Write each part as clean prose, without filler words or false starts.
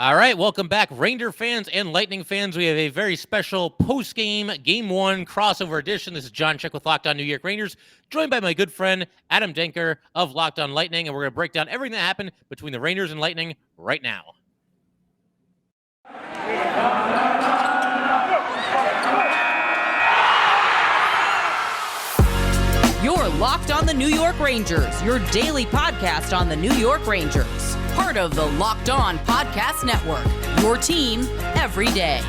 All right, welcome back, Ranger fans and Lightning fans. We have a very special post-game Game 1 crossover edition. This is John Chik with Locked On New York Rangers, joined by my good friend Adam Denker of Locked On Lightning, and we're going to break down everything that happened between the Rangers and Lightning right now. You're Locked On the New York Rangers, your daily podcast on the New York Rangers. Part of the Locked On Podcast Network, your team every day.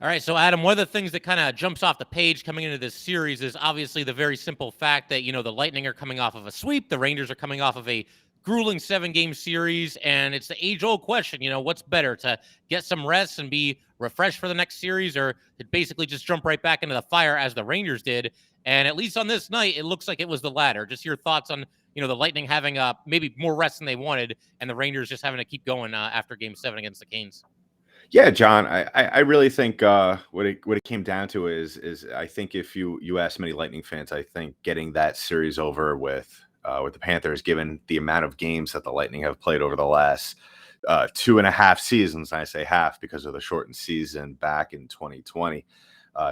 All right, so Adam, one of the things that kind of jumps off the page coming into this series is obviously the very simple fact that, the Lightning are coming off of a sweep, the Rangers are coming off of a grueling 7-game series, and it's the age-old question, what's better, to get some rest and be refreshed for the next series, or to basically just jump right back into the fire as the Rangers did? And at least on this night, it looks like it was the latter. Just your thoughts on, the Lightning having maybe more rest than they wanted, and the Rangers just having to keep going after Game 7 against the Canes. Yeah, John, I really think what it came down to is I think if you ask many Lightning fans, I think getting that series over with the Panthers, given the amount of games that the Lightning have played over the last 2.5 seasons, and I say half because of the shortened season back in 2020.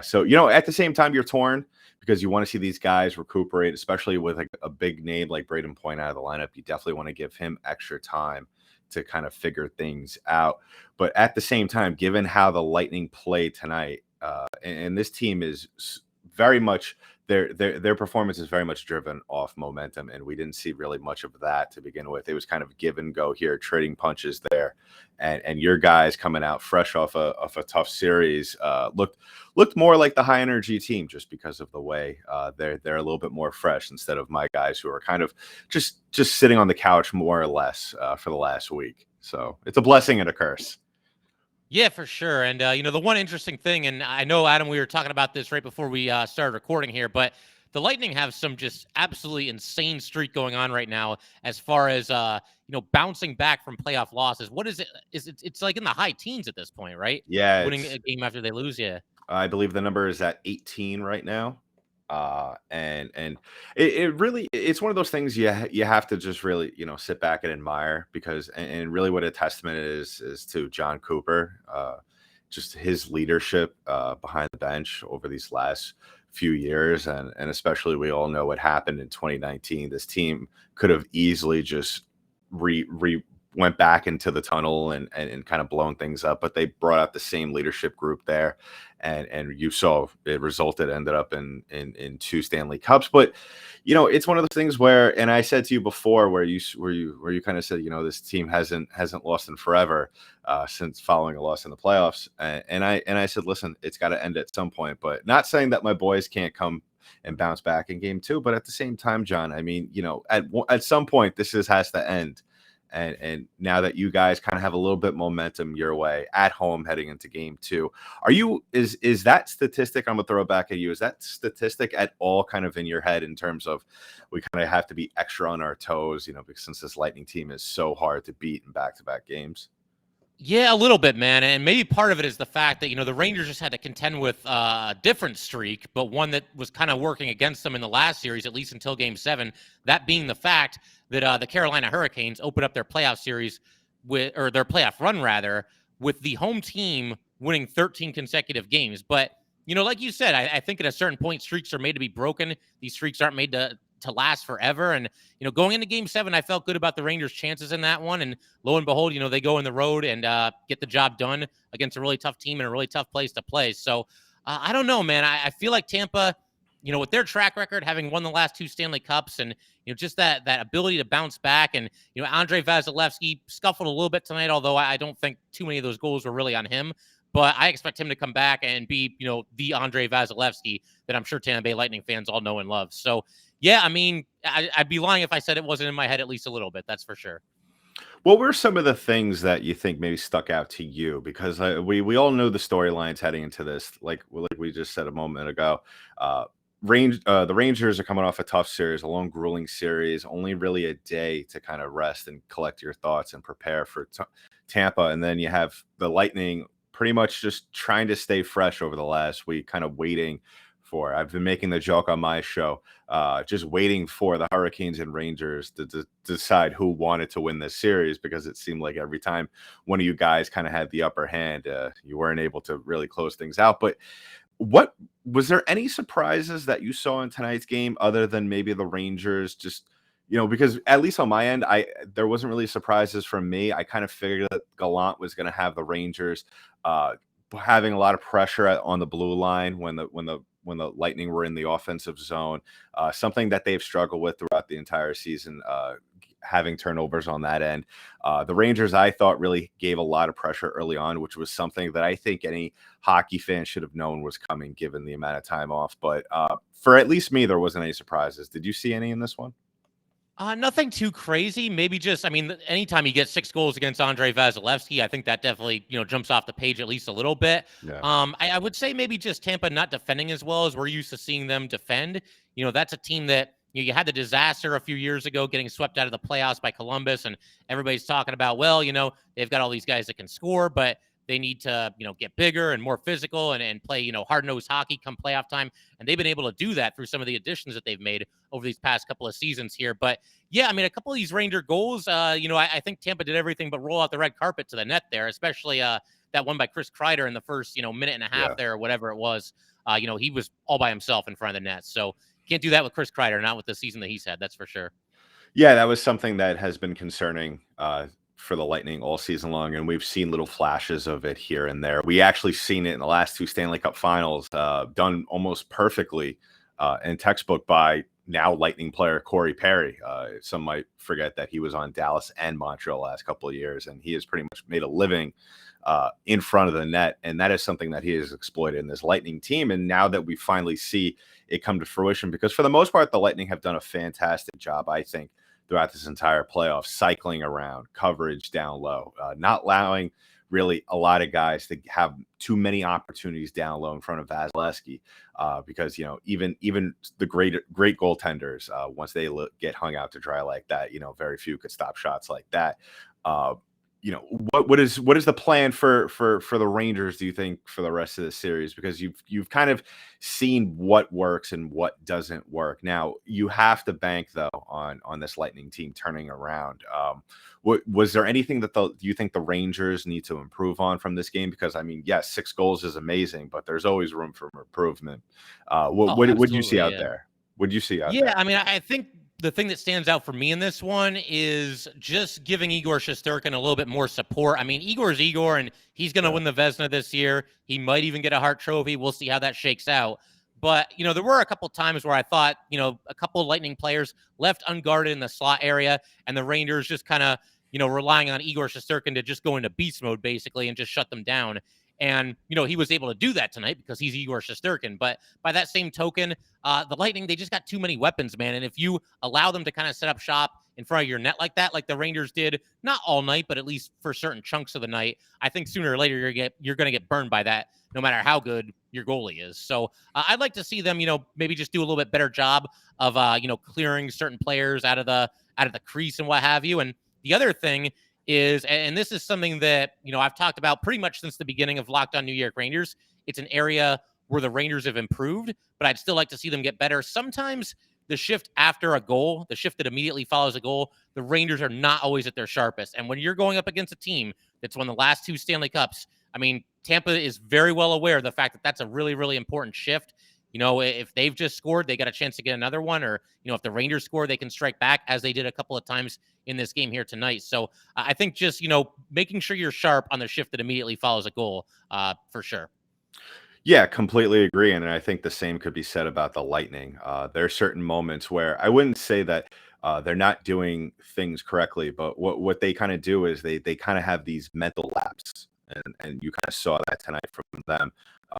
So at the same time, you're torn because you want to see these guys recuperate, especially with a big name like Braden Point out of the lineup. You definitely want to give him extra time to kind of figure things out. But at the same time, given how the Lightning play tonight, and this team is very much their performance is very much driven off momentum, and we didn't see really much of that to begin with. It was kind of give and go here, trading punches there, and your guys coming out fresh off a tough series looked more like the high energy team just because of the way they're a little bit more fresh instead of my guys who are kind of just sitting on the couch more or less for the last week. So it's a blessing and a curse. Yeah, for sure. And, the one interesting thing, and I know, Adam, we were talking about this right before we started recording here, but the Lightning have some just absolutely insane streak going on right now as far as, bouncing back from playoff losses. What is it? It's like in the high teens at this point, right? Yeah. Winning a game after they lose, yeah. I believe the number is at 18 right now. And it really, it's one of those things you have to just really, sit back and admire because, and really what a testament is to John Cooper, just his leadership behind the bench over these last few years. And especially we all know what happened in 2019. This team could have easily just went back into the tunnel and kind of blown things up, but they brought out the same leadership group there. And you saw it ended up in 2 Stanley Cups. But it's one of those things where, and I said to you before, where you kind of said, this team hasn't lost in forever since following a loss in the playoffs. And I said, listen, it's got to end at some point. But not saying that my boys can't come and bounce back in Game 2, but at the same time, John, I mean, at some point this has to end. And now that you guys kind of have a little bit momentum your way at home heading into Game 2, is that statistic, I'm gonna throw it back at you, is that statistic at all kind of in your head in terms of we kind of have to be extra on our toes, because since this Lightning team is so hard to beat in back-to-back games? Yeah, a little bit, man. And maybe part of it is the fact that, the Rangers just had to contend with a different streak, but one that was kind of working against them in the last series, at least until Game 7. That being the fact that the Carolina Hurricanes opened up their playoff series or their playoff run, rather, with the home team winning 13 consecutive games. But, like you said, I think at a certain point, streaks are made to be broken. These streaks aren't made to last forever. And, going into Game 7, I felt good about the Rangers' chances in that one. And lo and behold, they go in the road and get the job done against a really tough team and a really tough place to play. So I don't know, man. I feel like Tampa, with their track record, having won the last 2 Stanley Cups and, just that ability to bounce back. And, Andrei Vasilevskiy scuffled a little bit tonight, although I don't think too many of those goals were really on him. But I expect him to come back and be, the Andrei Vasilevskiy that I'm sure Tampa Bay Lightning fans all know and love. So, yeah, I mean, I'd be lying if I said it wasn't in my head at least a little bit. That's for sure. What were some of the things that you think maybe stuck out to you? Because we all know the storylines heading into this, like we just said a moment ago. The Rangers are coming off a tough series, a long, grueling series, only really a day to kind of rest and collect your thoughts and prepare for Tampa. And then you have the Lightning pretty much just trying to stay fresh over the last week, kind of waiting for. I've been making the joke on my show, just waiting for the Hurricanes and Rangers to decide who wanted to win this series, because it seemed like every time one of you guys kind of had the upper hand, you weren't able to really close things out. But what was there any surprises that you saw in tonight's game other than maybe the Rangers just, because at least on my end, there wasn't really surprises from me. I kind of figured that Gallant was going to have the Rangers having a lot of pressure on the blue line when the Lightning were in the offensive zone, something that they've struggled with throughout the entire season, having turnovers on that end. The Rangers, I thought, really gave a lot of pressure early on, which was something that I think any hockey fan should have known was coming given the amount of time off. But for at least me, there wasn't any surprises. Did you see any in this one? Nothing too crazy. Maybe just, anytime you get 6 goals against Andrei Vasilevsky, I think that definitely, jumps off the page at least a little bit. Yeah. I would say maybe just Tampa not defending as well as we're used to seeing them defend. That's a team that, you had the disaster a few years ago getting swept out of the playoffs by Columbus, and everybody's talking about, well, they've got all these guys that can score, but they need to, get bigger and more physical and play, hard-nosed hockey come playoff time. And they've been able to do that through some of the additions that they've made over these past couple of seasons here. But yeah, a couple of these Ranger goals, I think Tampa did everything but roll out the red carpet to the net there, especially that one by Chris Kreider in the first, minute and a half there, or whatever it was. He was all by himself in front of the net. So can't do that with Chris Kreider, not with the season that he's had. That's for sure. Yeah, that was something that has been concerning for the Lightning all season long, and we've seen little flashes of it here and there. We actually seen it in the last 2 Stanley Cup Finals, done almost perfectly in textbook by now Lightning player Corey Perry. Some might forget that he was on Dallas and Montreal last couple of years, and he has pretty much made a living in front of the net, and that is something that he has exploited in this Lightning team. And now that we finally see it come to fruition, because for the most part, the Lightning have done a fantastic job, I think, throughout this entire playoff, cycling around, coverage down low, not allowing really a lot of guys to have too many opportunities down low in front of Vasilevsky, because even the great goaltenders, once they get hung out to dry like that, very few could stop shots like that. What is the plan for the Rangers, do you think, for the rest of the series? Because you've kind of seen what works and what doesn't work. Now you have to bank though on this Lightning team turning around. Was there anything that you think the Rangers need to improve on from this game? Because yes, 6 goals is amazing, but there's always room for improvement. What did you see out there? What did you see out there? Yeah, I think the thing that stands out for me in this one is just giving Igor Shesterkin a little bit more support. Igor's Igor, and he's going to win the Vezina this year. He might even get a Hart Trophy. We'll see how that shakes out. But, there were a couple times where I thought, a couple of Lightning players left unguarded in the slot area, and the Rangers just kind of, relying on Igor Shesterkin to just go into beast mode, basically, and just shut them down. And, he was able to do that tonight because he's Igor Shesterkin. But by that same token, the Lightning, they just got too many weapons, man. And if you allow them to kind of set up shop in front of your net like that, like the Rangers did, not all night, but at least for certain chunks of the night, I think sooner or later you're going to get burned by that, no matter how good your goalie is. So I'd like to see them, maybe just do a little bit better job of, clearing certain players out of the crease and what have you. And the other thing is, and this is something that, I've talked about pretty much since the beginning of Locked On New York Rangers. It's an area where the Rangers have improved, but I'd still like to see them get better. Sometimes the shift after a goal, the shift that immediately follows a goal, the Rangers are not always at their sharpest. And when you're going up against a team that's won the last 2 Stanley Cups, Tampa is very well aware of the fact that that's a really, really important shift. If they've just scored, they got a chance to get another one, or, if the Rangers score, they can strike back, as they did a couple of times in this game here tonight. So I think just, making sure you're sharp on the shift that immediately follows a goal, for sure. Yeah, completely agree. And I think the same could be said about the Lightning. There are certain moments where I wouldn't say that they're not doing things correctly, but what they kind of do is they kind of have these mental lapses. And you kind of saw that tonight from them.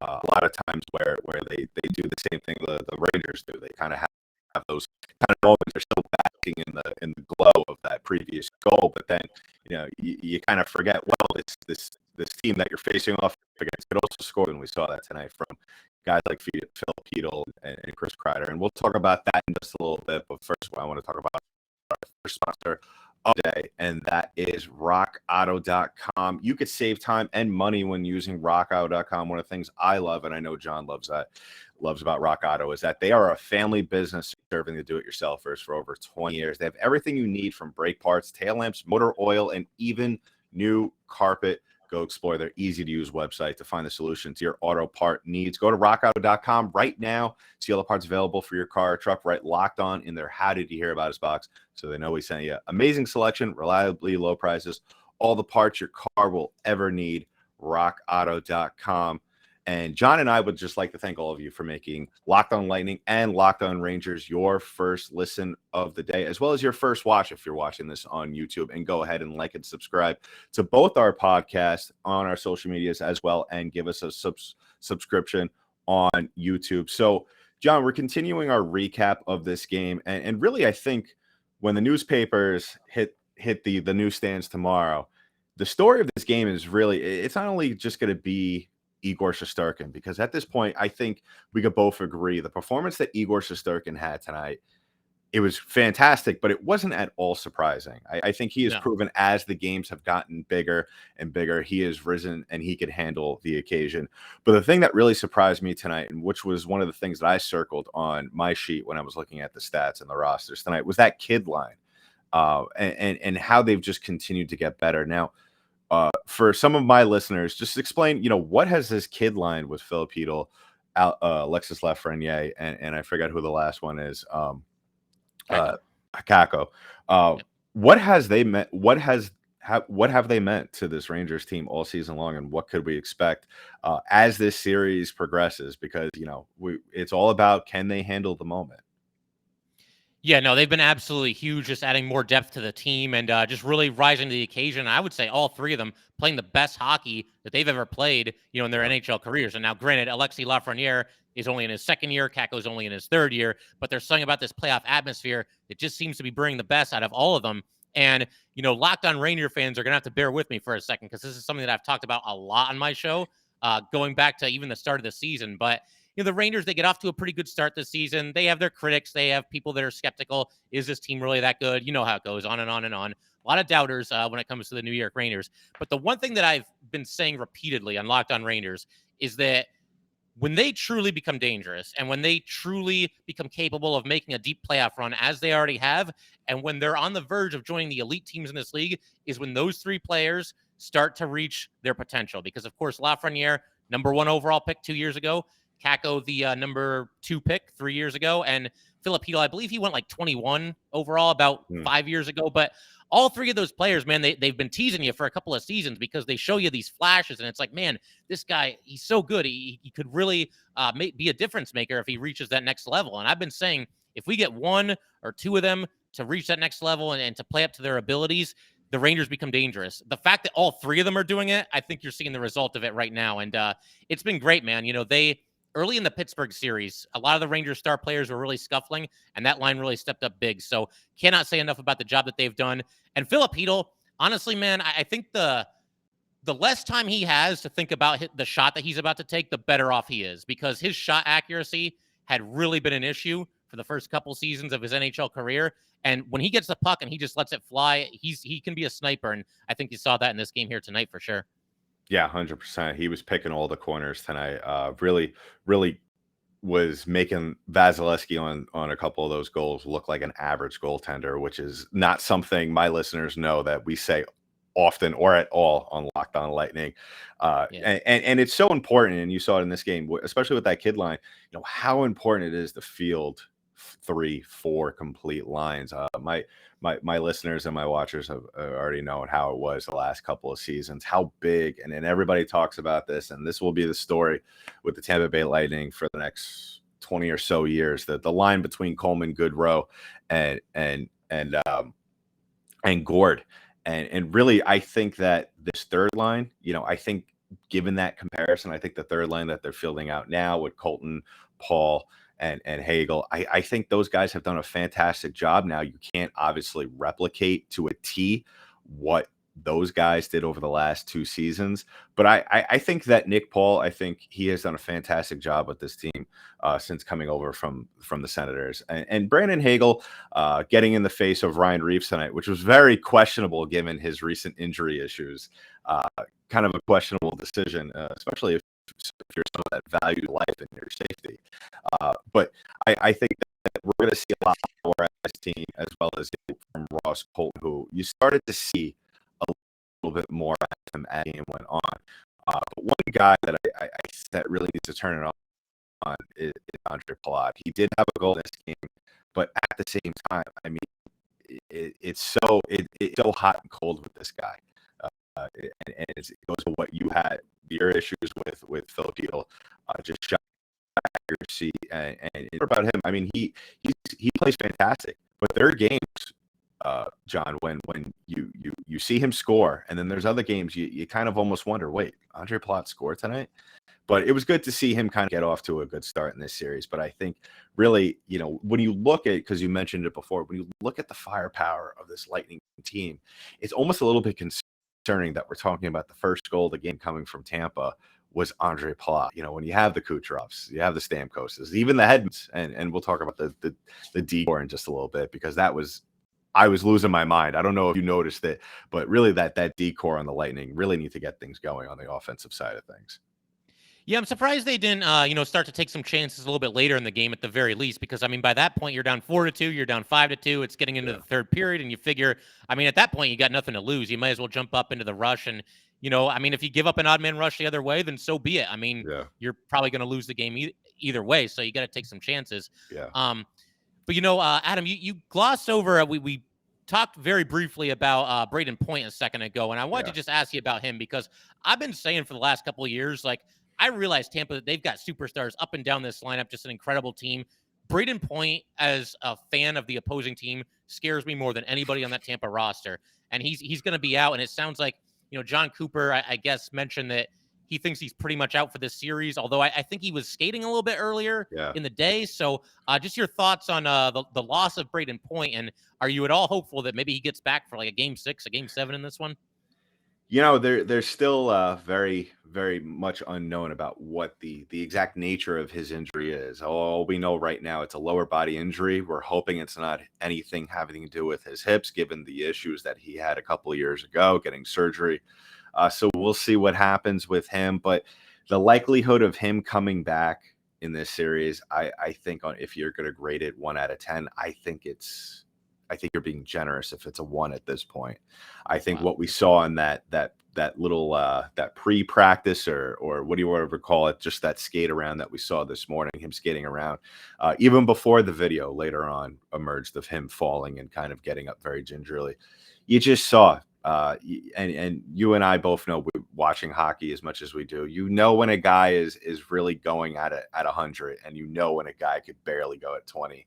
A lot of times where they do the same thing the Rangers do. They kind of have those kind of moments. They're still basking in the glow of that previous goal, but then you kind of forget. Well, it's this team that you're facing off against could also score, and we saw that tonight from guys like Phil Keedle and Chris Kreider. And we'll talk about that in just a little bit. But first, I want to talk about our first sponsor of the day, and that is rockauto.com. You could save time and money when using rockauto.com. One of the things I love, and I know John loves about Rock Auto, is that they are a family business serving the do-it-yourselfers for over 20 years. They have everything you need from brake parts, tail lamps, motor oil, and even new carpet. Go explore their easy-to-use website to find the solution to your auto part needs. Go to rockauto.com right now. See all the parts available for your car or truck, right locked on in their How Did You Hear About Us box, so they know we sent you. Amazing selection, reliably low prices, all the parts your car will ever need. rockauto.com. And John and I would just like to thank all of you for making Locked On Lightning and Locked On Rangers your first listen of the day, as well as your first watch if you're watching this on YouTube. And go ahead and like and subscribe to both our podcasts on our social medias as well, and give us a subscription on YouTube. So, John, we're continuing our recap of this game. And really, I think when the newspapers hit the newsstands tomorrow, the story of this game is really, it's not only just going to be Igor Shesterkin, because at this point, I think we could both agree the performance that Igor Shesterkin had tonight, it was fantastic, but it wasn't at all surprising. I think he has proven as the games have gotten bigger and bigger, he has risen and he could handle the occasion. But the thing that really surprised me tonight, and which was one of the things that I circled on my sheet when I was looking at the stats and the rosters tonight, was that kid line and how they've just continued to get better. Now, for some of my listeners, just explain, what has this kid line with Philip Hedl, Alexis Lafreniere, and I forget who the last one is, Kako. What has they meant? What have they meant to this Rangers team all season long, and what could we expect as this series progresses? Because it's all about, can they handle the moment? Yeah, no, they've been absolutely huge, just adding more depth to the team and just really rising to the occasion. I would say all three of them playing the best hockey that they've ever played, in their NHL careers. And now, granted, Alexis Lafreniere is only in his second year, Kako's only in his third year, but there's something about this playoff atmosphere that just seems to be bringing the best out of all of them. And, Locked On Ranger fans are going to have to bear with me for a second, because this is something that I've talked about a lot on my show, going back to even the start of the season. But the Rangers, they get off to a pretty good start this season. They have their critics. They have people that are skeptical. Is this team really that good? You know how it goes, on and on and on. A lot of doubters when it comes to the New York Rangers. But the one thing that I've been saying repeatedly on Locked On Rangers is that when they truly become dangerous, and when they truly become capable of making a deep playoff run, as they already have, and when they're on the verge of joining the elite teams in this league, is when those three players start to reach their potential. Because, of course, Lafreniere, number 1 overall pick 2 years ago. Kako, the number 2 pick 3 years ago. And Philip Hedl, I believe he went like 21 overall about 5 years ago. But all three of those players, man, they've been teasing you for a couple of seasons, because they show you these flashes. And it's like, man, this guy, he's so good. He could really be a difference maker if he reaches that next level. And I've been saying, if we get 1 or 2 of them to reach that next level and to play up to their abilities, the Rangers become dangerous. The fact that all 3 of them are doing it, I think you're seeing the result of it right now. And it's been great, man. Early in the Pittsburgh series, a lot of the Rangers star players were really scuffling, and that line really stepped up big. So cannot say enough about the job that they've done. And Philip Hedl, honestly, man, I think the less time he has to think about the shot that he's about to take, the better off he is, because his shot accuracy had really been an issue for the first couple seasons of his NHL career. And when he gets the puck and he just lets it fly, he can be a sniper. And I think you saw that in this game here tonight for sure. Yeah, 100%. He was picking all the corners tonight. Really, really was making Vasilevsky on a couple of those goals look like an average goaltender, which is not something my listeners know that we say often or at all on Locked On Lightning. And it's so important, and you saw it in this game, especially with that kid line, how important it is to field 3-4 complete lines. My listeners and my watchers have already known how it was the last couple of seasons, how big, and everybody talks about this, and this will be the story with the Tampa Bay Lightning for the next 20 or so years, that the line between Coleman, Goodrow, and Gord. And really, I think that this third line, I think, given that comparison, I think the third line that they're fielding out now with Colton, Paul, and Hagel, I think those guys have done a fantastic job. Now, you can't obviously replicate to a T what those guys did over the last 2 seasons. But I think that Nick Paul, I think he has done a fantastic job with this team since coming over from the Senators. And Brandon Hagel getting in the face of Ryan Reeves tonight, which was very questionable given his recent injury issues. Kind of a questionable decision, especially if you're someone that values life and your safety. But I think that we're going to see a lot more as a team, as well as from Ross Colton, who you started to see a little bit more of him as the game went on. But one guy that I that really needs to turn it on is Andre Palat. He did have a goal in this game, but at the same time, I mean, it's so hot and cold with this guy. And it goes to what you had your issues with Filipino, just shot accuracy and about him. I mean, he plays fantastic, but there are games, John, when you see him score, and then there's other games you kind of almost wonder, wait, Andre Palat scored tonight? But it was good to see him kind of get off to a good start in this series. But I think really, when you look at, because you mentioned it before, when you look at the firepower of this Lightning team, it's almost a little bit concerning that we're talking about the first goal of the game coming from Tampa was Andre Palat. When you have the Kucherovs, you have the Stamkoses, even the Hedmans, and we'll talk about the D-core in just a little bit, because I was losing my mind. I don't know if you noticed it, but really that D-core on the Lightning really need to get things going on the offensive side of things. Yeah, I'm surprised they didn't, start to take some chances a little bit later in the game at the very least, because, I mean, by that point, you're down 4-2, you're down 5-2. It's getting into the third period, and you figure, I mean, at that point, you got nothing to lose. You might as well jump up into the rush. And, I mean, if you give up an odd man rush the other way, then so be it. I mean, you're probably going to lose the game either way, so you got to take some chances. Yeah. But, Adam, you glossed over, we talked very briefly about Braden Point a second ago, and I wanted to just ask you about him, because I've been saying for the last couple of years, like, I realize Tampa, they've got superstars up and down this lineup, just an incredible team. Braden Point, as a fan of the opposing team, scares me more than anybody on that Tampa roster. And he's going to be out, and it sounds like, John Cooper, I guess, mentioned that he thinks he's pretty much out for this series, although I think he was skating a little bit earlier in the day. So just your thoughts on the loss of Braden Point, and are you at all hopeful that maybe he gets back for like a game 6, a game 7 in this one? There's still very, very much unknown about what the exact nature of his injury is. All we know right now, it's a lower body injury. We're hoping it's not anything having to do with his hips, given the issues that he had a couple of years ago, getting surgery. So we'll see what happens with him. But the likelihood of him coming back in this series, I think if you're going to grade it 1 out of 10, I think you're being generous if it's a 1 at this point. I think what we saw in that little that pre-practice or what do you want to call it, just that skate around that we saw this morning, him skating around, even before the video later on emerged of him falling and kind of getting up very gingerly, you just saw. And you and I both know, watching hockey as much as we do, when a guy is really going at 100, and when a guy could barely go at 20.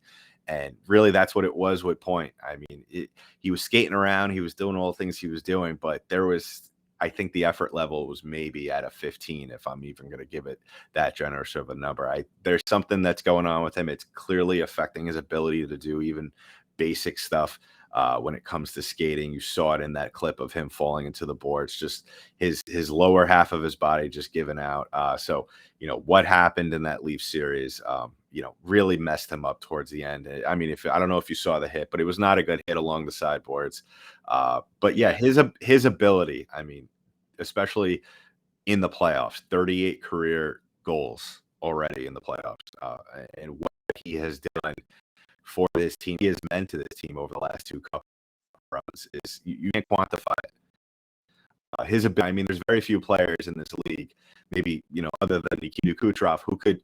And really, that's what it was with Point. I mean, he was skating around, he was doing all the things he was doing, but I think the effort level was maybe at a 15, if I'm even going to give it that generous of a number. There's something that's going on with him. It's clearly affecting his ability to do even basic stuff. When it comes to skating, you saw it in that clip of him falling into the boards, just his lower half of his body just giving out. So what happened in that Leafs series, really messed him up towards the end. I mean, I don't know if you saw the hit, but it was not a good hit along the sideboards. But yeah, his ability, I mean, especially in the playoffs, 38 career goals already in the playoffs, and what he has done for this team, he has meant to this team over the last 2 cup runs, is you can't quantify it. I mean, there's very few players in this league, maybe, other than Nikita Kucherov, who could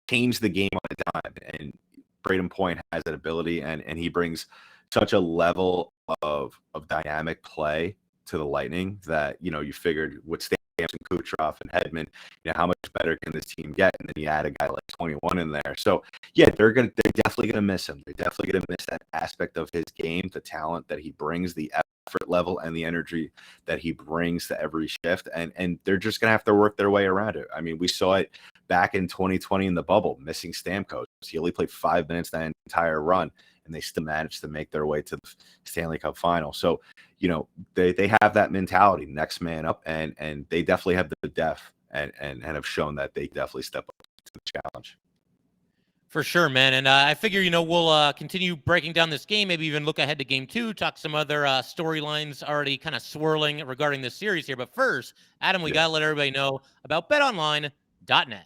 change the game on a dime. And Braden Point has that ability, and he brings such a level of dynamic play to the Lightning that, you figured with Stamkos and Kucherov and Hedman, how much better can this team get? And then you add a guy like 21 in there. So yeah, they're definitely gonna miss him. They're definitely gonna miss that aspect of his game, the talent that he brings, the effort level and the energy that he brings to every shift. And they're just gonna have to work their way around it. I mean, we saw it back in 2020 in the bubble, missing Stamkos. He only played 5 minutes that entire run. and they still managed to make their way to the Stanley Cup final. So, they have that mentality, next man up, and they definitely have the depth and have shown that they definitely step up to the challenge. For sure, man. And I figure, we'll continue breaking down this game, maybe even look ahead to game 2, talk some other storylines already kind of swirling regarding this series here. But first, Adam, we got to let everybody know about BetOnline.net.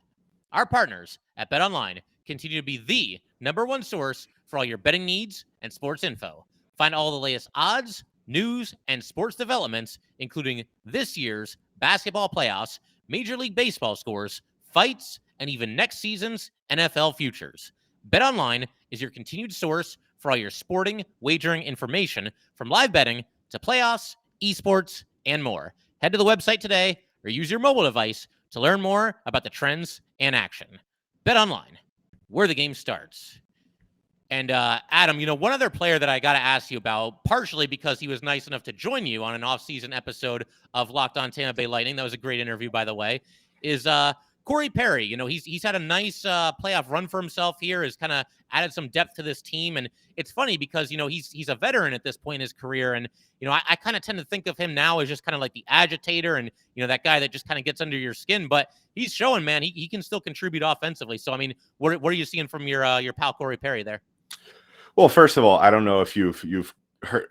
Our partners at BetOnline continue to be the #1 source for all your betting needs and sports info. Find all the latest odds, news, and sports developments, including this year's basketball playoffs, Major League Baseball scores, fights, and even next season's NFL futures. BetOnline is your continued source for all your sporting wagering information, from live betting to playoffs, esports, and more. Head to the website today or use your mobile device to learn more about the trends and action. BetOnline, where the game starts. And Adam, one other player that I got to ask you about, partially because he was nice enough to join you on an off-season episode of Locked On Tampa Bay Lightning. That was a great interview, by the way, is Corey Perry. He's had a nice playoff run for himself here, has kind of added some depth to this team. And it's funny because, he's a veteran at this point in his career. And, I kind of tend to think of him now as just kind of like the agitator and, that guy that just kind of gets under your skin. But he's showing, man, he can still contribute offensively. So, I mean, what are you seeing from your pal Corey Perry there? Well, first of all, I don't know if you've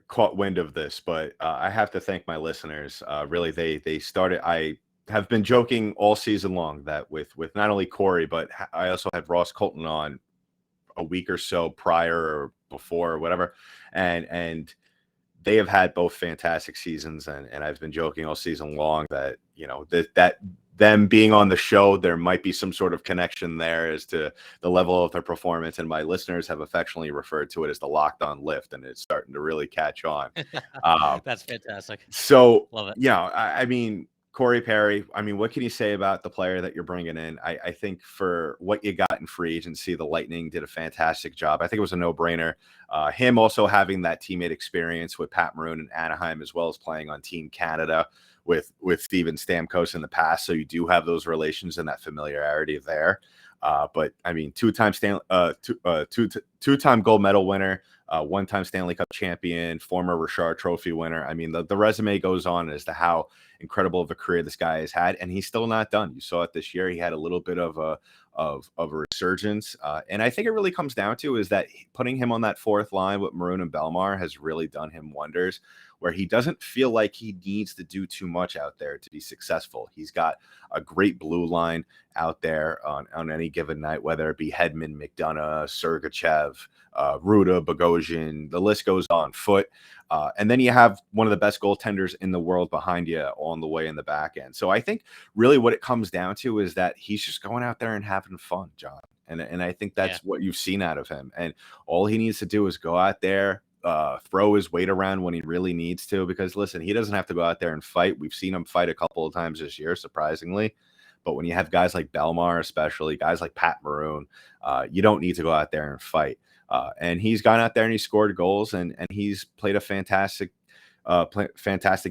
caught wind of this, but I have to thank my listeners. Really, they started. I have been joking all season long that with not only Corey, but I also had Ross Colton on a week or so prior or before or whatever, and they have had both fantastic seasons, and I've been joking all season long that that them being on the show, there might be some sort of connection there as to the level of their performance. And my listeners have affectionately referred to it as the Locked On Lift, and it's starting to really catch on. That's fantastic. So, love it. I mean, Corey Perry, what can you say about the player that you're bringing in? I think for what you got in free agency, the Lightning did a fantastic job. I think it was a no-brainer. Him also having that teammate experience with Pat Maroon in Anaheim, as well as playing on Team Canada with Steven Stamkos in the past. So you do have those relations and that familiarity there. But I mean, two-time gold medal winner, one-time Stanley Cup champion, former Richard Trophy winner. I mean, the resume goes on as to how incredible of a career this guy has had, and he's still not done. You saw it this year. He had a little bit of a resurgence, and I think it really comes down to is that putting him on that fourth line with Maroon and Bellemare has really done him wonders, where he doesn't feel like he needs to do too much out there to be successful. He's got a great blue line out there on any given night, whether it be Hedman, McDonough, Sergachev, Ruda, Bogosian, the list goes on. Foot. And then you have one of the best goaltenders in the world behind you on the way in the back end. So I think really what it comes down to is that he's just going out there and having fun, John. And I think that's what you've seen out of him. And all he needs to do is go out there, throw his weight around when he really needs to, because listen, he doesn't have to go out there and fight. We've seen him fight a couple of times this year, surprisingly. But when you have guys like Bellemare, especially guys like Pat Maroon, you don't need to go out there and fight. And he's gone out there and he scored goals, and he's played a fantastic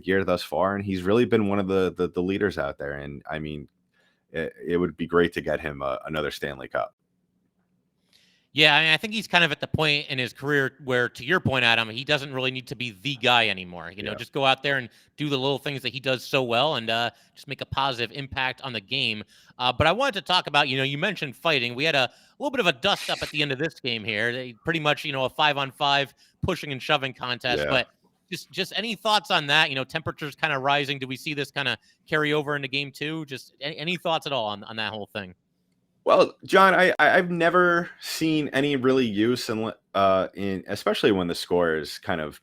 year thus far. And he's really been one of the leaders out there. And I mean, it would be great to get him another Stanley Cup. Yeah, I mean, I think he's kind of at the point in his career where, to your point, Adam, he doesn't really need to be the guy anymore. Just go out there and do the little things that he does so well, and just make a positive impact on the game. But I wanted to talk about, you mentioned fighting. We had a little bit of a dust up at the end of this game here. They pretty much, a 5-on-5 pushing and shoving contest. Yeah. But just any thoughts on that? Temperatures kind of rising. Do we see this kind of carry over into game 2? Just any thoughts at all on that whole thing? Well, John, I've never seen any really use in especially when the score is kind of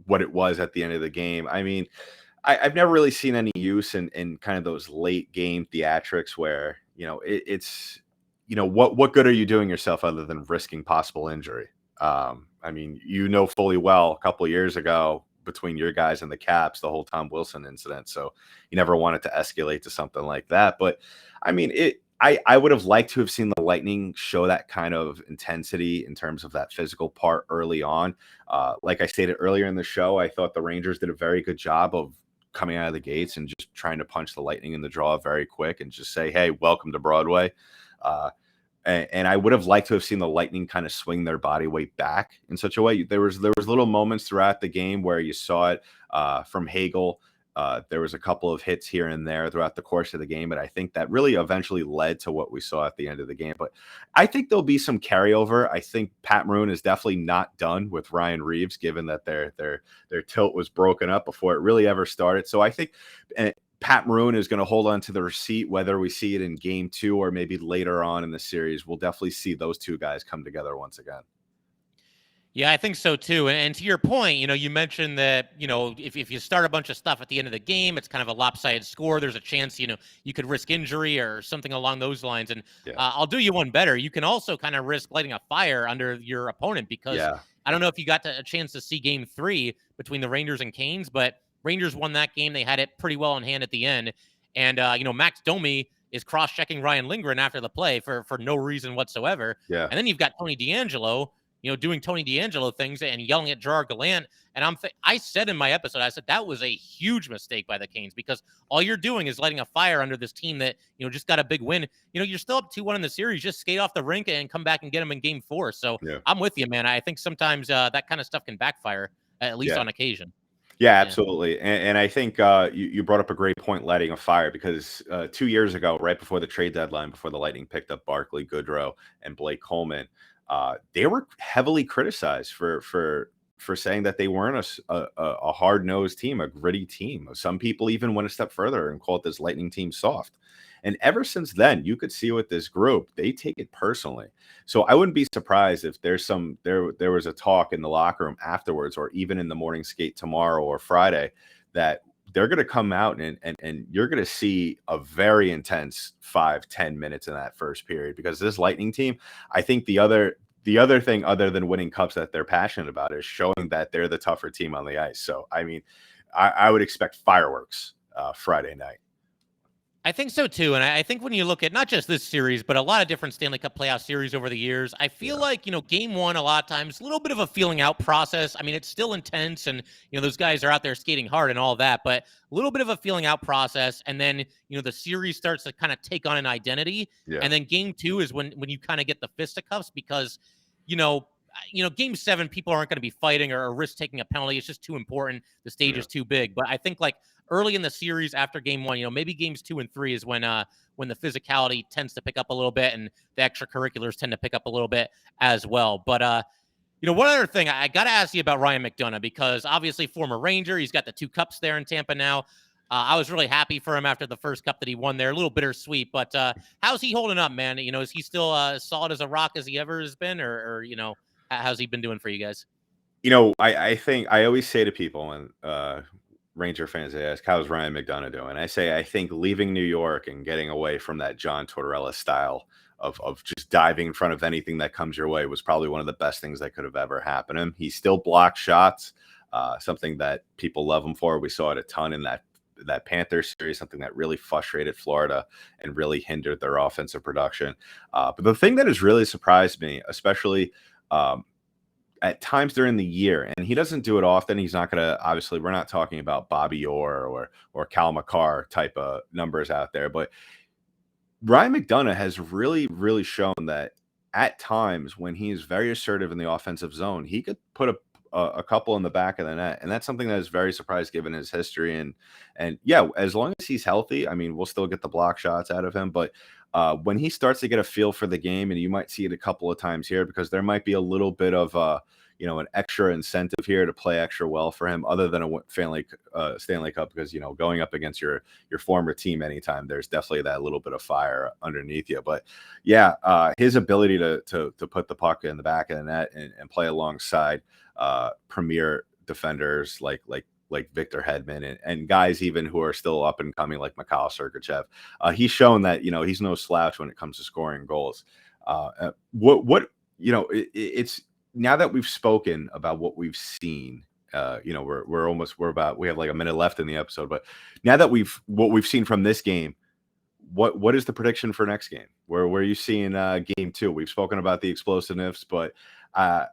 what it was at the end of the game. I mean, I've never really seen any use in kind of those late game theatrics where, it's what good are you doing yourself other than risking possible injury? I mean, fully well a couple of years ago between your guys and the Caps, the whole Tom Wilson incident. So you never wanted to escalate to something like that. But I mean, I would have liked to have seen the Lightning show that kind of intensity in terms of that physical part early on. Like I stated earlier in the show, I thought the Rangers did a very good job of coming out of the gates and just trying to punch the Lightning in the jaw very quick and just say, hey, welcome to Broadway. And I would have liked to have seen the Lightning kind of swing their body weight back in such a way. There was little moments throughout the game where you saw it from Hagel. There was a couple of hits here and there throughout the course of the game, but I think that really eventually led to what we saw at the end of the game. But I think there'll be some carryover. I think Pat Maroon is definitely not done with Ryan Reeves, given that their tilt was broken up before it really ever started. So I think Pat Maroon is going to hold on to the receipt, whether we see it in game 2 or maybe later on in the series. We'll definitely see those two guys come together once again. Yeah, I think so too. And to your point, you mentioned that, if you start a bunch of stuff at the end of the game, it's kind of a lopsided score. There's a chance, you could risk injury or something along those lines. And I'll do you one better. You can also kind of risk lighting a fire under your opponent because I don't know if you got a chance to see game 3 between the Rangers and Canes, but Rangers won that game. They had it pretty well in hand at the end. And, Max Domi is cross-checking Ryan Lindgren after the play for no reason whatsoever. Yeah. And then you've got Tony DeAngelo, doing Tony DeAngelo things and yelling at Gerard Gallant. And I said in my episode, I said that was a huge mistake by the Canes because all you're doing is lighting a fire under this team that, just got a big win. You're still up 2-1 in the series. Just skate off the rink and come back and get them in game 4. So I'm with you, man. I think sometimes that kind of stuff can backfire, at least on occasion. Yeah, absolutely. And I think you brought up a great point, lighting a fire, because 2 years ago, right before the trade deadline, before the Lightning picked up Barclay Goodrow and Blake Coleman, they were heavily criticized for saying that they weren't a hard-nosed team, a gritty team. Some people even went a step further and called this Lightning team soft. And ever since then, you could see with this group, they take it personally. So I wouldn't be surprised if there was a talk in the locker room afterwards, or even in the morning skate tomorrow or Friday, that they're going to come out and you're going to see a very intense 5-10 minutes in that first period, because this Lightning team, I think the other thing other than winning cups that they're passionate about is showing that they're the tougher team on the ice. So, I mean, I would expect fireworks Friday night. I think so too. And I think when you look at not just this series, but a lot of different Stanley Cup playoff series over the years, I feel like, game 1, a lot of times, a little bit of a feeling out process. I mean, it's still intense and, those guys are out there skating hard and all that, but a little bit of a feeling out process. And then, the series starts to kind of take on an identity. Yeah. And then game 2 is when you kind of get the fisticuffs because, game 7, people aren't going to be fighting or risk taking a penalty. It's just too important. The stage is too big. But I think early in the series after game 1, maybe games 2 and 3 is when the physicality tends to pick up a little bit and the extracurriculars tend to pick up a little bit as well. But, one other thing, I got to ask you about Ryan McDonagh, because obviously former Ranger, he's got the 2 cups there in Tampa now. I was really happy for him after the first cup that he won there. A little bittersweet, but how's he holding up, man? Is he still as solid as a rock as he ever has been, or how's he been doing for you guys? I think I always say to people when Ranger fans, they ask, how's Ryan McDonagh doing? I say, I think leaving New York and getting away from that John Tortorella style of just diving in front of anything that comes your way was probably one of the best things that could have ever happened to him. He still blocks shots, something that people love him for. We saw it a ton in that Panthers series, something that really frustrated Florida and really hindered their offensive production. But the thing that has really surprised me, especially at times during the year, and he doesn't do it often. He's not going to, obviously, we're not talking about Bobby Orr or Cal McCarr type of numbers out there, but Ryan McDonagh has really, really shown that at times when he is very assertive in the offensive zone, he could put a couple in the back of the net. And that's something that is very surprised given his history. And yeah, as long as he's healthy, I mean, we'll still get the block shots out of him, but when he starts to get a feel for the game, and you might see it a couple of times here, because there might be a little bit of an extra incentive here to play extra well for him, other than a Stanley Cup, because going up against your former team anytime, there's definitely that little bit of fire underneath you. But yeah, his ability to put the puck in the back of the net and play alongside premier defenders like Victor Hedman and guys even who are still up and coming like Mikhail Sergachev. He's shown that, he's no slouch when it comes to scoring goals. It's now that we've spoken about what we've seen, we have like a minute left in the episode, but now that what we've seen from this game, what is the prediction for next game? Where are you seeing game 2? We've spoken about the explosiveness, but at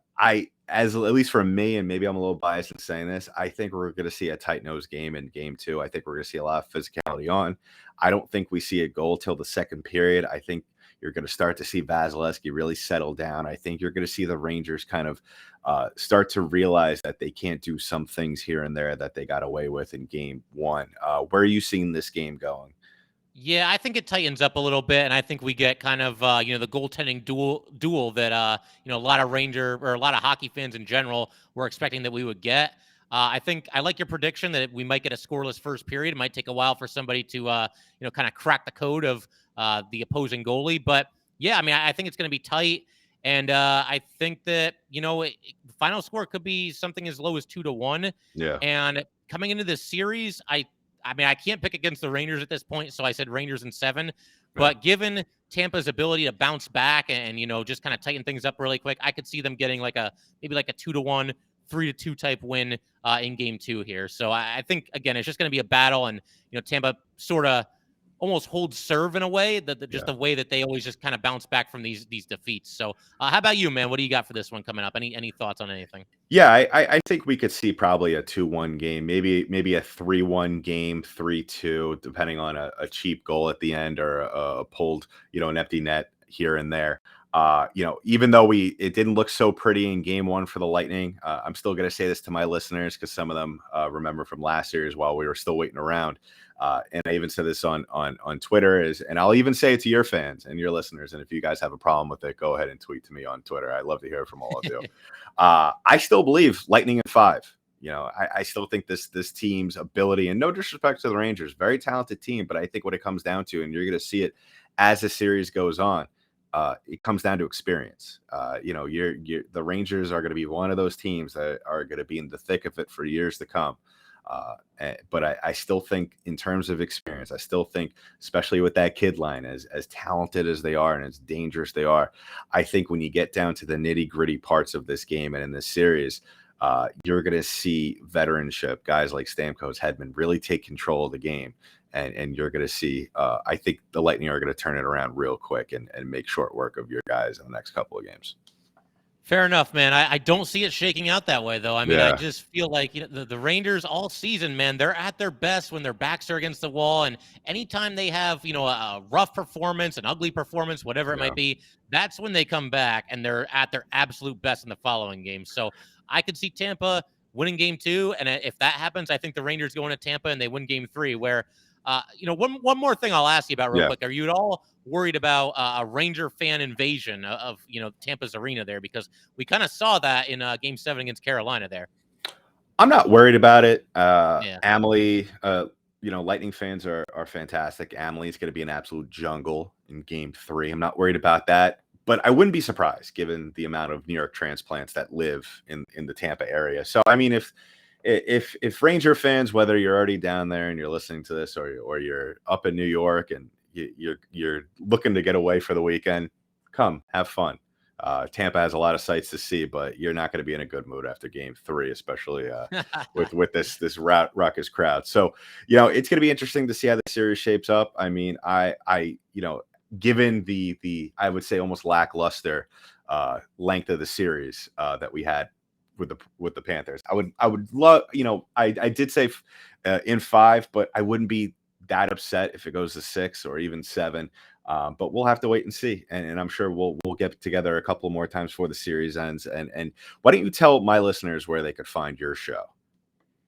least for me, and maybe I'm a little biased in saying this, I think we're going to see a tight-nosed game in game 2. I think we're going to see a lot of physicality on. I don't think we see a goal till the second period. I think, You're going to start to see Vasilevsky really settle down. I think you're going to see the Rangers kind of start to realize that they can't do some things here and there that they got away with in game one. Where are you seeing this game going? Yeah, I think it tightens up a little bit, and I think we get kind of the goaltending duel that a lot of Ranger or a lot of hockey fans in general were expecting that we would get. I think I like your prediction that we might get a scoreless first period. It might take a while for somebody to kind of crack the code of the opposing goalie, but yeah, I mean I think it's going to be tight, and I think that the final score could be something as low as 2-1. Yeah. And coming into this series, I mean, I can't pick against the Rangers at this point, so I said Rangers in 7. But given Tampa's ability to bounce back and just kind of tighten things up really quick, I could see them getting maybe a 2-1, 3-2 type win in game 2 here. So I think again, it's just going to be a battle, and Tampa sort of almost holds serve in a way just the way that they always just kind of bounce back from these defeats. So how about you, man? What do you got for this one coming up? Any thoughts on anything? Yeah, I think we could see probably a 2-1 game, maybe a 3-1 game, 3-2, depending on a cheap goal at the end or a pulled, an empty net here and there. Even though it didn't look so pretty in game 1 for the Lightning, I'm still going to say this to my listeners because some of them remember from last year's while we were still waiting around. And I even said this on Twitter and I'll even say it to your fans and your listeners. And if you guys have a problem with it, go ahead and tweet to me on Twitter. I'd love to hear from all of you. I still believe Lightning in 5. I still think this team's ability, and no disrespect to the Rangers, very talented team, but I think what it comes down to, and you're going to see it as the series goes on, it comes down to experience. The Rangers are going to be one of those teams that are going to be in the thick of it for years to come. But I still think in terms of experience, I still think, especially with that kid line, as talented as they are and as dangerous they are, I think when you get down to the nitty gritty parts of this game and in this series, you're going to see veteranship, guys like Stamkos, Hedman really take control of the game. And you're going to see, I think the Lightning are going to turn it around real quick and make short work of your guys in the next couple of games. Fair enough, man. I don't see it shaking out that way, though. I mean, Yeah. I just feel like the Rangers all season, man, they're at their best when their backs are against the wall. And anytime they have, a rough performance, an ugly performance, whatever it might be, that's when they come back and they're at their absolute best in the following game. So I could see Tampa winning game 2. And if that happens, I think the Rangers go into Tampa and they win game 3, where one more thing I'll ask you about real quick. Are you at all worried about a Ranger fan invasion of Tampa's arena there? Because we kind of saw that in game 7 against Carolina there. I'm not worried about it. Amalie, Lightning fans are fantastic. Amelie's going to be an absolute jungle in game 3. I'm not worried about that. But I wouldn't be surprised given the amount of New York transplants that live in the Tampa area. So, I mean, if Ranger fans, whether you're already down there and you're listening to this or you're up in New York and you're looking to get away for the weekend, come have fun. Tampa has a lot of sights to see, but you're not going to be in a good mood after game 3, especially with this ruckus crowd. So, it's going to be interesting to see how the series shapes up. I mean, given the I would say almost lackluster length of the series that we had with the Panthers, I would love, I did say in 5, but I wouldn't be that upset if it goes to 6 or even 7. But we'll have to wait and see, and I'm sure we'll get together a couple more times before the series ends. And why don't you tell my listeners where they could find your show?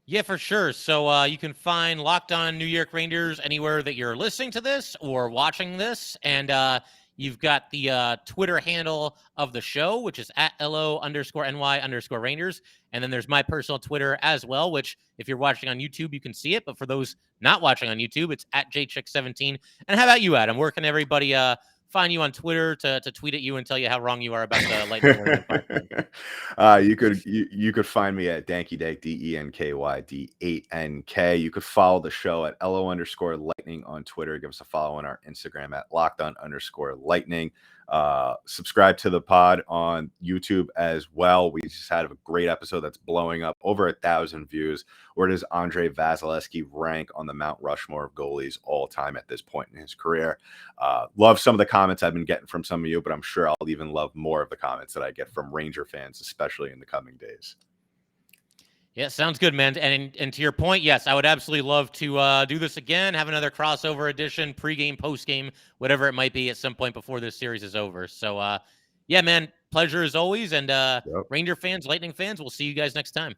Yeah, for sure. So you can find Locked On New York Rangers anywhere that you're listening to this or watching this, and you've got the Twitter handle of the show, which is at @LO_NY_Rangers. And then there's my personal Twitter as well, which if you're watching on YouTube, you can see it. But for those not watching on YouTube, it's at JChik17. And how about you, Adam? Where can everybody find you on Twitter to tweet at you and tell you how wrong you are about the Lightning? You could find me at DankyDank, DENKYD8NK. You could follow the show at LO_Lightning on Twitter. Give us a follow on our Instagram at LockedOn_Lightning. Subscribe to the pod on YouTube as well. We just had a great episode that's blowing up over 1,000 views. Where does Andre Vasilevsky rank on the Mount Rushmore of goalies all time at this point in his career? Love some of the comments I've been getting from some of you, but I'm sure I'll even love more of the comments that I get from Ranger fans, especially in the coming days. Yeah, sounds good, man. And to your point, yes, I would absolutely love to do this again, have another crossover edition, pregame, postgame, whatever it might be at some point before this series is over. So, yeah, man, pleasure as always. And Yep. Ranger fans, Lightning fans, we'll see you guys next time.